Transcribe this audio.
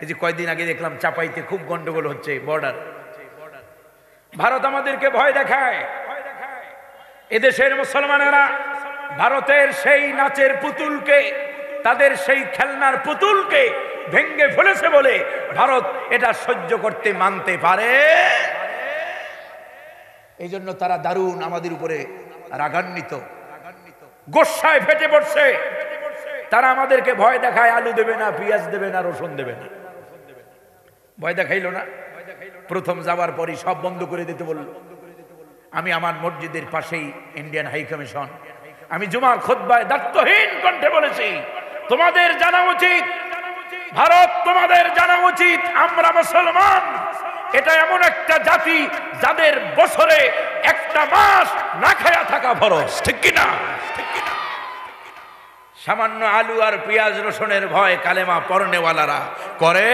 এই যে কয়েকদিন আগে দেখলাম চাপাইতে খুব গন্ডগোল হচ্ছে বর্ডার। ভারত আমাদেরকে ভয় দেখায়। এদেশের মুসলমানেরা ভারতের সেই নাচের পুতুলকে, তাদের সেই খেলনার পুতুলকে ভেঙ্গে ফেলেছে বলে ভারত এটা সহ্য করতে মানতে পারে। এই জন্য তারা দারুণ আমাদের উপরে রাগান্বিত, গোসায় ফেটে পড়ছে। তারা আমাদেরকে ভয় দেখায়, আলু দেবে না, পেঁয়াজ দেবে না, রসুন দেবে না। ভয় দেখাইলো না? প্রথম যাওয়ার পরই সব বন্ধ করে দিতে বলল। আমি আমার মসজিদের পাশেই ইন্ডিয়ান হাই কমিশন, আমি জুমার খুতবায় দায়িত্বহীন কণ্ঠে বলেছি, তোমাদের জানা উচিত, ভারত তোমাদের জানা উচিত, আমরা মুসলমান এটা এমন একটা জাতি যাদের বছরে একটা মাস না খায়া থাকা ফরজ, ঠিক কিনা? সামান্য আলু আর পেঁয়াজ রসুনের ভয় কালেমা পড়নেওয়ালারা করে।